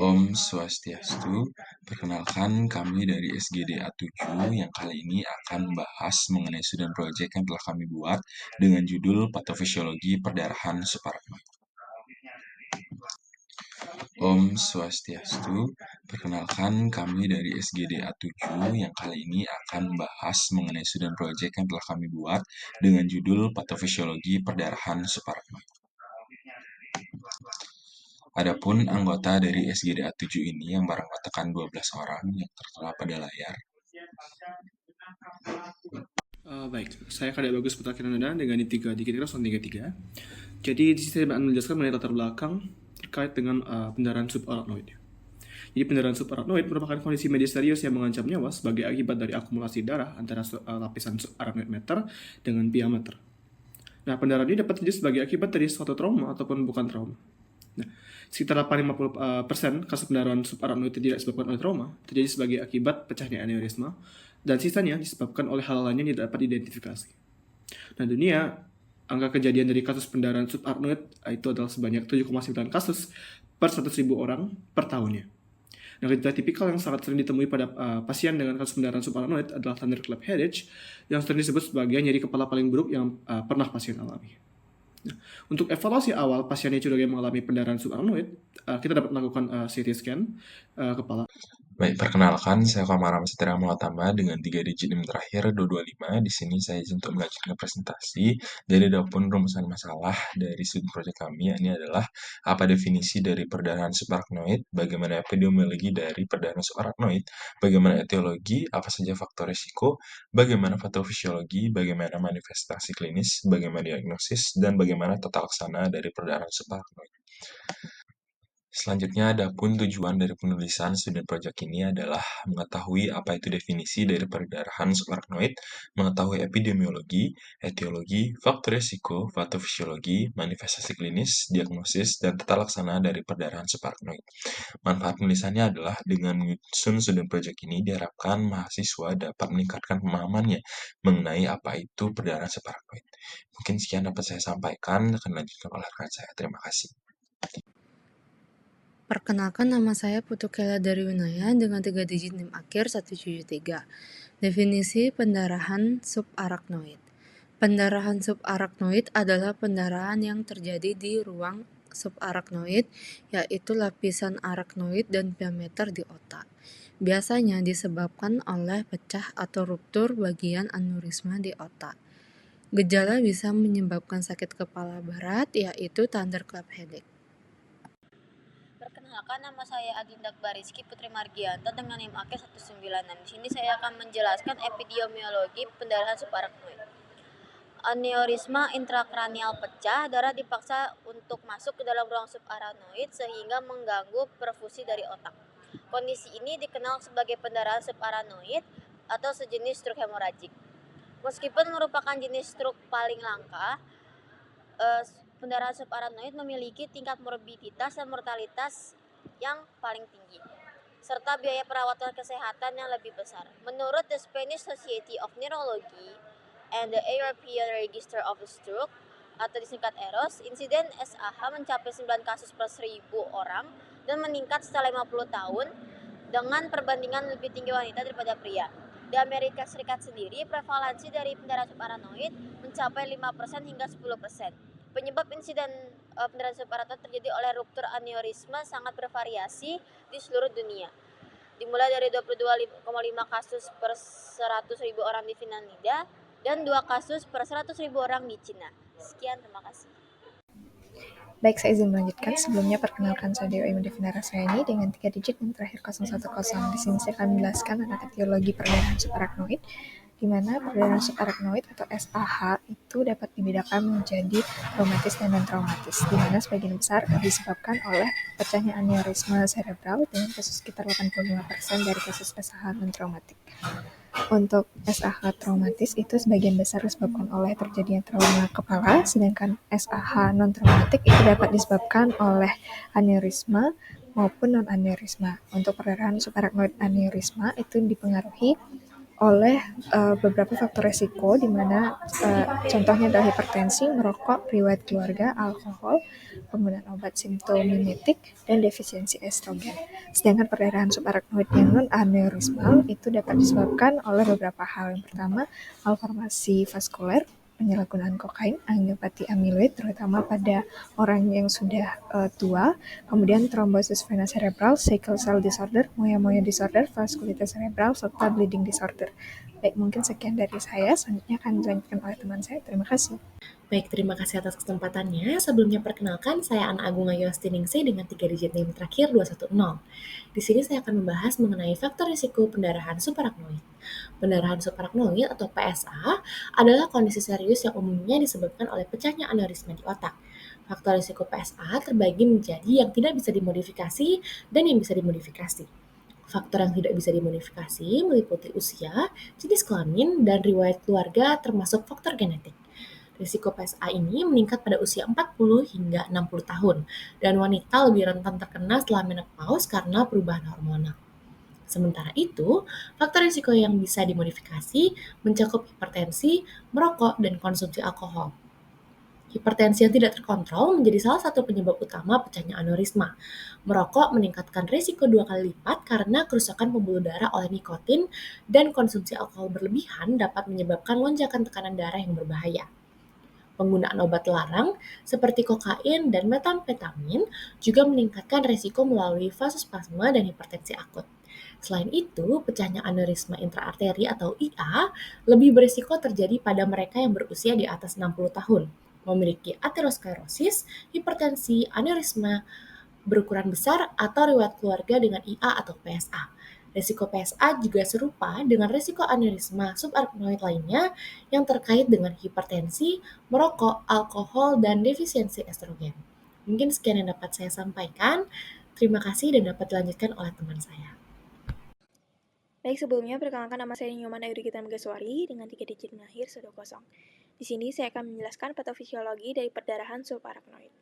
Om Swastiastu, perkenalkan kami dari SGDA 7 yang kali ini akan membahas mengenai student project yang telah kami buat dengan judul Patofisiologi Perdarahan Subarachnoid. Om Swastiastu, perkenalkan kami dari SGDA 7 yang kali ini akan membahas mengenai student project yang telah kami buat dengan judul Patofisiologi Perdarahan Subarachnoid. Adapun anggota dari SGDA 7 ini yang beranggotakan 12 orang yang tertera pada layar. Baik, saya Kadek Bagus Putra Kirana dengan I3 Dikit 033. Jadi di sini saya akan menjelaskan mengenai latar belakang terkait dengan pendarahan subarachnoid. Jadi pendarahan subarachnoid merupakan kondisi medis serius yang mengancam nyawa sebagai akibat dari akumulasi darah antara lapisan subarachnoid meter dengan diameter. Nah, pendarahan ini dapat terjadi sebagai akibat dari suatu trauma ataupun bukan trauma. Nah, sekitar 8-50% kasus pendarahan subarachnoid tidak disebabkan oleh trauma, terjadi sebagai akibat pecahnya aneurisma, dan sisanya disebabkan oleh hal lainnya yang tidak dapat diidentifikasi. Nah, dunia, angka kejadian dari kasus pendarahan subarachnoid itu adalah sebanyak 7,9 kasus per 100.000 orang per tahunnya. Nah, gejala tipikal yang sangat sering ditemui pada pasien dengan kasus pendarahan subarachnoid adalah thunderclap headache, yang sering disebut sebagai nyeri kepala paling buruk yang pernah pasien alami. Nah, untuk evaluasi awal pasien yang curiga mengalami pendarahan subarachnoid, kita dapat melakukan CT scan kepala. Baik, perkenalkan saya Komara Masitera Mulatama dengan 3 digit NIM terakhir 225. Di sini saya izin untuk melanjutkan presentasi. Jadi adapun rumusan masalah dari studi proyek kami ini adalah apa definisi dari perdarahan subarachnoid, bagaimana epidemiologi dari perdarahan subarachnoid, bagaimana etiologi, apa saja faktor risiko, bagaimana patofisiologi, bagaimana manifestasi klinis, bagaimana diagnosis, dan bagaimana tata laksana dari perdarahan subarachnoid. Selanjutnya, adapun tujuan dari penulisan studi project ini adalah mengetahui apa itu definisi dari perdarahan subarachnoid, mengetahui epidemiologi, etiologi, faktor risiko, patofisiologi, manifestasi klinis, diagnosis, dan tata laksana dari perdarahan subarachnoid. Manfaat penulisannya adalah dengan menyusun studi project ini diharapkan mahasiswa dapat meningkatkan pemahamannya mengenai apa itu perdarahan subarachnoid. Mungkin sekian dapat saya sampaikan, akan lanjutkan oleh rekan saya. Terima kasih. Perkenalkan, nama saya Putu Kela dari Winaya dengan 3 digit NIM akhir 173. Definisi pendarahan subarachnoid. Pendarahan subarachnoid adalah pendarahan yang terjadi di ruang subarachnoid, yaitu lapisan arachnoid dan diameter di otak. Biasanya disebabkan oleh pecah atau ruptur bagian aneurisma di otak. Gejala bisa menyebabkan sakit kepala berat, yaitu thunderclap headache. Perkenalkan, nama saya Adinda Bariski Putri Margianto dengan NIM akhir 196. Di sini saya akan menjelaskan epidemiologi pendarahan subarachnoid. Aneurisma intrakranial pecah, darah dipaksa untuk masuk ke dalam ruang subarachnoid sehingga mengganggu perfusi dari otak. Kondisi ini dikenal sebagai pendarahan subarachnoid atau sejenis stroke hemoragik. Meskipun merupakan jenis stroke paling langka, pendarahan subarachnoid memiliki tingkat morbiditas dan mortalitas yang paling tinggi, serta biaya perawatan kesehatan yang lebih besar. Menurut the Spanish Society of Neurology and the European Register of Stroke atau disingkat EROS, insiden SAH mencapai 9 kasus per 1.000 orang dan meningkat setelah 50 tahun dengan perbandingan lebih tinggi wanita daripada pria. Di Amerika Serikat sendiri, prevalensi dari pendarahan subarachnoid mencapai 5% hingga 10%. Penyebab insiden pendarahan subarachnoid terjadi oleh ruptur aneurisma sangat bervariasi di seluruh dunia. Dimulai dari 22,5 kasus per 100.000 orang di Finlandia dan 2 kasus per 100.000 orang di Cina. Sekian, terima kasih. Baik, saya izin melanjutkan. Sebelumnya, perkenalkan saya Dewa Iman Devina Rasayani dengan 3 digit yang terakhir 010. Di sini saya akan menjelaskan tentang etiologi perdarahan subarachnoid, di mana perdarahan subarachnoid atau SAH itu dapat dibedakan menjadi traumatis dan non-traumatis, di mana sebagian besar disebabkan oleh pecahnya aneurisma cerebral dengan kasus sekitar 85% dari kasus SAH non-traumatik. Untuk SAH traumatis itu sebagian besar disebabkan oleh terjadinya trauma kepala, sedangkan SAH non-traumatik itu dapat disebabkan oleh aneurisma maupun non-aneurisma. Untuk perdarahan subarachnoid aneurisma itu dipengaruhi oleh beberapa faktor resiko, di mana contohnya adalah hipertensi, merokok, riwayat keluarga, alkohol, penggunaan obat simptomimetik, dan defisiensi estrogen. Sedangkan perdarahan subarachnoid yang non-aneurismal itu dapat disebabkan oleh beberapa hal. Yang pertama, malformasi vaskuler, penyalahgunaan kokain, angiopati amiloid, terutama pada orang yang sudah tua, kemudian trombosis vena cerebral, sickle cell disorder, moya-moya disorder, vaskulitis cerebral, serta bleeding disorder. Baik, mungkin sekian dari saya. Selanjutnya akan dilanjutkan oleh teman saya. Terima kasih. Baik, terima kasih atas kesempatannya. Sebelumnya perkenalkan, saya Ana Agung Ayostiningsih dengan 3 digit NIM terakhir 210. Di sini saya akan membahas mengenai faktor risiko pendarahan subarachnoid. Pendarahan subarachnoid atau PSA adalah kondisi serius yang umumnya disebabkan oleh pecahnya aneurisma di otak. Faktor risiko PSA terbagi menjadi yang tidak bisa dimodifikasi dan yang bisa dimodifikasi. Faktor yang tidak bisa dimodifikasi meliputi usia, jenis kelamin, dan riwayat keluarga termasuk faktor genetik. Risiko PSA ini meningkat pada usia 40 hingga 60 tahun, dan wanita lebih rentan terkena setelah menopause karena perubahan hormonal. Sementara itu, faktor risiko yang bisa dimodifikasi mencakup hipertensi, merokok, dan konsumsi alkohol. Hipertensi yang tidak terkontrol menjadi salah satu penyebab utama pecahnya aneurisma. Merokok meningkatkan risiko 2 kali lipat karena kerusakan pembuluh darah oleh nikotin, dan konsumsi alkohol berlebihan dapat menyebabkan lonjakan tekanan darah yang berbahaya. Penggunaan obat terlarang seperti kokain dan metamfetamin juga meningkatkan risiko melalui vasospasma dan hipertensi akut. Selain itu, pecahnya aneurisma intraarteri atau IA lebih berisiko terjadi pada mereka yang berusia di atas 60 tahun, memiliki aterosklerosis, hipertensi, aneurisma berukuran besar, atau riwayat keluarga dengan IA atau PSA. Risiko PSA juga serupa dengan risiko aneurisma subarachnoid lainnya yang terkait dengan hipertensi, merokok, alkohol, dan defisiensi estrogen. Mungkin sekian yang dapat saya sampaikan. Terima kasih dan dapat dilanjutkan oleh teman saya. Baik, sebelumnya perkenalkan nama saya Nyoman Ayurigita Megaswari dengan 3 digit akhir 10. Di sini saya akan menjelaskan patofisiologi dari perdarahan subarachnoid,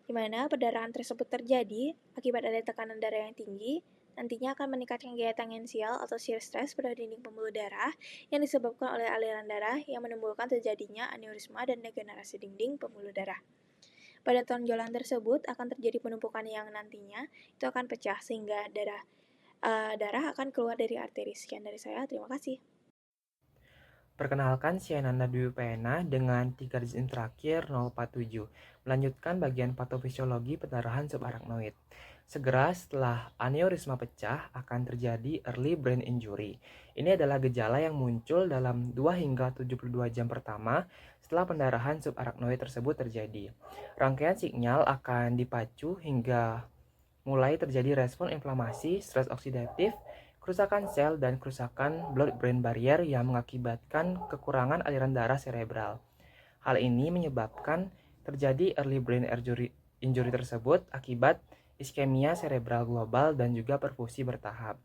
di mana perdarahan tersebut terjadi akibat ada tekanan darah yang tinggi, nantinya akan meningkatkan gaya tangensial atau shear stress pada dinding pembuluh darah yang disebabkan oleh aliran darah yang menimbulkan terjadinya aneurisma dan degenerasi dinding pembuluh darah. Pada tonjolan tersebut akan terjadi penumpukan yang nantinya itu akan pecah sehingga darah akan keluar dari arteri. Sekian dari saya, terima kasih. Perkenalkan, saya Nanda Dwi Pena dengan 3 digit terakhir 047, melanjutkan bagian patofisiologi pendarahan subarachnoid. Segera setelah aneurisma pecah akan terjadi early brain injury. Ini adalah gejala yang muncul dalam 2 hingga 72 jam pertama setelah pendarahan subarachnoid tersebut terjadi. Rangkaian sinyal akan dipacu hingga mulai terjadi respon inflamasi, stres oksidatif, kerusakan sel, dan kerusakan blood-brain barrier yang mengakibatkan kekurangan aliran darah cerebral. Hal ini menyebabkan terjadi early brain injury tersebut akibat iskemia cerebral global dan juga perfusi bertahap.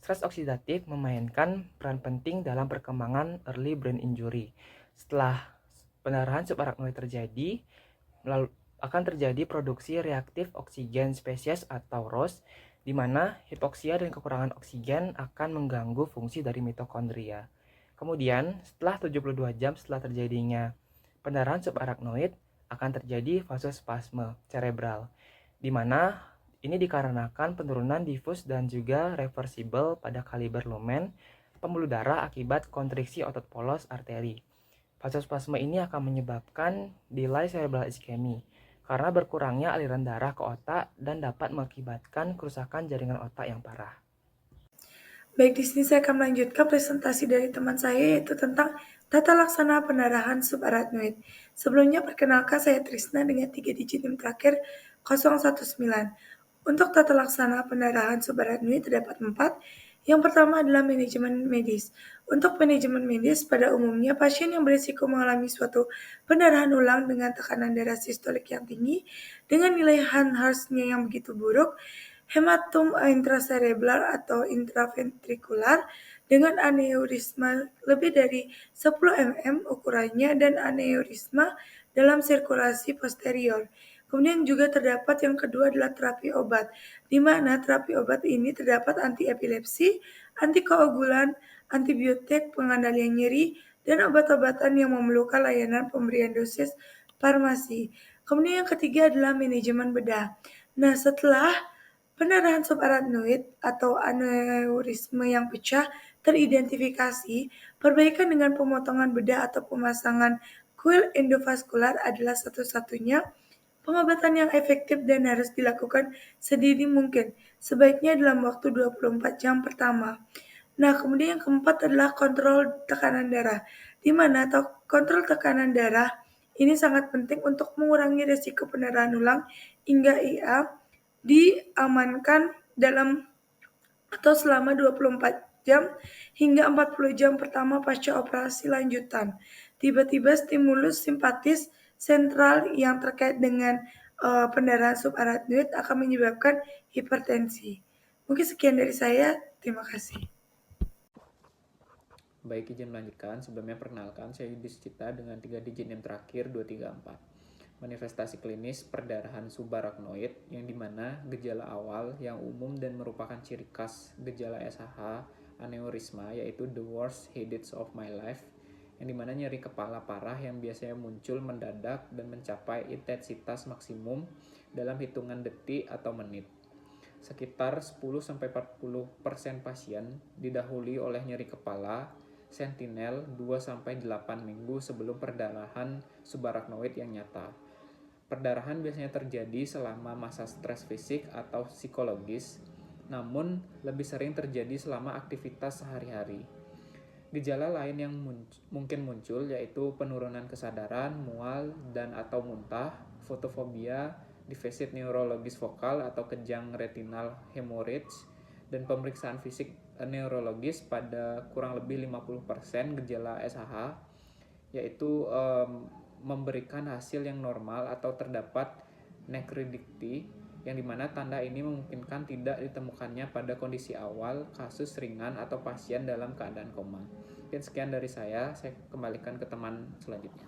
Stres oksidatif memainkan peran penting dalam perkembangan early brain injury. Setelah pendarahan subarachnoid terjadi, akan terjadi produksi reaktif oksigen spesies atau ROS, di mana hipoksia dan kekurangan oksigen akan mengganggu fungsi dari mitokondria. Kemudian, setelah 72 jam setelah terjadinya pendarahan subarachnoid, akan terjadi vasospasme cerebral, di mana ini dikarenakan penurunan difus dan juga reversibel pada kaliber lumen pembuluh darah akibat kontriksi otot polos arteri. Vasospasme ini akan menyebabkan delay cerebral ischemia karena berkurangnya aliran darah ke otak dan dapat mengakibatkan kerusakan jaringan otak yang parah. Baik, di sini saya akan melanjutkan presentasi dari teman saya yaitu tentang tata laksana pendarahan subarachnoid. Sebelumnya perkenalkan, saya Trisna dengan 3 digit NIM terakhir 019. Untuk tata laksana pendarahan subarachnoid terdapat 4. Yang pertama adalah manajemen medis. Untuk manajemen medis, pada umumnya pasien yang berisiko mengalami suatu pendarahan ulang dengan tekanan darah sistolik yang tinggi, dengan nilai Hanhars-nya yang begitu buruk, hematom intracerebral atau intraventrikular dengan aneurisma lebih dari 10 mm ukurannya dan aneurisma dalam sirkulasi posterior. Kemudian juga terdapat yang kedua adalah terapi obat, di mana terapi obat ini terdapat anti epilepsi, antikoagulan, antibiotik, pengendalian nyeri, dan obat-obatan yang memerlukan layanan pemberian dosis farmasi. Kemudian yang ketiga adalah manajemen bedah. Nah, setelah pendarahan subarachnoid atau aneurisme yang pecah teridentifikasi, perbaikan dengan pemotongan bedah atau pemasangan kuil endovaskular adalah satu-satunya pengobatan yang efektif dan harus dilakukan sedini mungkin, sebaiknya dalam waktu 24 jam pertama. Nah, kemudian yang keempat adalah kontrol tekanan darah, di mana kontrol tekanan darah ini sangat penting untuk mengurangi risiko pendarahan ulang hingga IA diamankan dalam atau selama 24 jam hingga 40 jam pertama pasca operasi lanjutan. Tiba-tiba stimulus simpatis sentral yang terkait dengan pendarahan subarachnoid akan menyebabkan hipertensi. Mungkin sekian dari saya. Terima kasih. Baik, izin melanjutkan. Sebelumnya perkenalkan, saya Yudis Cita dengan 3 digit NIM terakhir 234. Manifestasi klinis perdarahan subarachnoid yang dimana gejala awal yang umum dan merupakan ciri khas gejala SHH aneurisma yaitu the worst headaches of my life, yang dimana nyeri kepala parah yang biasanya muncul mendadak dan mencapai intensitas maksimum dalam hitungan detik atau menit. Sekitar 10-40% pasien didahului oleh nyeri kepala sentinel 2-8 minggu sebelum perdarahan subarachnoid yang nyata. Perdarahan biasanya terjadi selama masa stres fisik atau psikologis, namun lebih sering terjadi selama aktivitas sehari-hari. Gejala lain yang mungkin muncul yaitu penurunan kesadaran, mual dan atau muntah, fotofobia, defisit neurologis vokal atau kejang retinal hemorrhage, dan pemeriksaan fisik neurologis pada kurang lebih 50% gejala SHH, yaitu memberikan hasil yang normal atau terdapat nekridikti, yang dimana tanda ini memungkinkan tidak ditemukannya pada kondisi awal kasus ringan atau pasien dalam keadaan koma. Mungkin sekian dari saya kembalikan ke teman selanjutnya.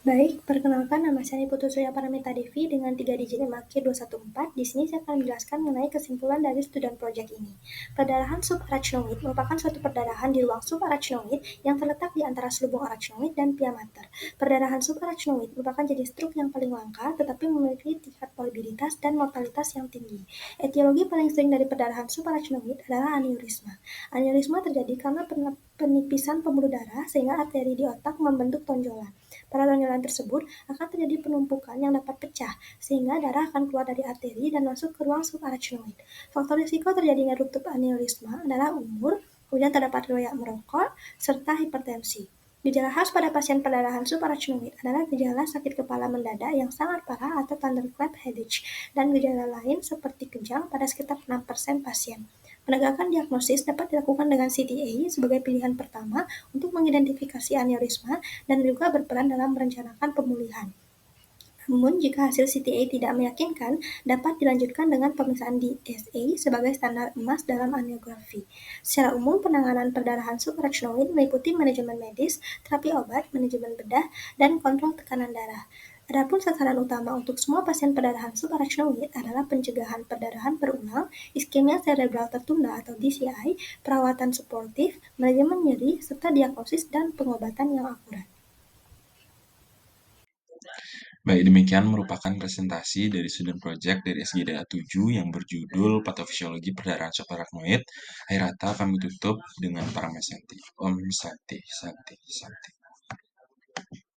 Baik, perkenalkan nama saya Putu Surya Paramita Devi dengan 3 digit NIM akhir 214. Di sini saya akan menjelaskan mengenai kesimpulan dari student project ini. Perdarahan subarachnoid merupakan suatu perdarahan di ruang subarachnoid yang terletak di antara selubung arachnoid dan pia mater. Perdarahan subarachnoid merupakan jenis stroke yang paling langka tetapi memiliki tingkat morbiditas dan mortalitas yang tinggi. Etiologi paling sering dari perdarahan subarachnoid adalah aneurisma. Aneurisma terjadi karena penipisan pembuluh darah sehingga arteri di otak membentuk tonjolan. Pada tonjolan tersebut akan terjadi penumpukan yang dapat pecah, sehingga darah akan keluar dari arteri dan masuk ke ruang subarachnoid. Faktor risiko terjadinya ruptur aneurisma adalah umur, kemudian terdapat riwayat merokok, serta hipertensi. Gejala khas pada pasien perdarahan subarachnoid adalah gejala sakit kepala mendadak yang sangat parah atau thunderclap headache, dan gejala lain seperti kejang pada sekitar 6% pasien. Penegakan diagnosis dapat dilakukan dengan CTA sebagai pilihan pertama untuk mengidentifikasi aneurisma dan juga berperan dalam merencanakan pemulihan. Namun, jika hasil CTA tidak meyakinkan, dapat dilanjutkan dengan pemeriksaan DSA sebagai standar emas dalam aniografi. Secara umum, penanganan perdarahan subarachnoid meliputi manajemen medis, terapi obat, manajemen bedah, dan kontrol tekanan darah. Adapun sasaran utama untuk semua pasien perdarahan subarachnoid adalah pencegahan perdarahan berulang, iskemia cerebral tertunda atau DCI, perawatan suportif, manajemen nyeri, serta diagnosis dan pengobatan yang akurat. Baik, demikian merupakan presentasi dari student project dari SGDA 7 yang berjudul Patofisiologi Perdarahan Subarachnoid. Akhir kata kami tutup dengan para mesentif. Om Santi, Santi, Santi.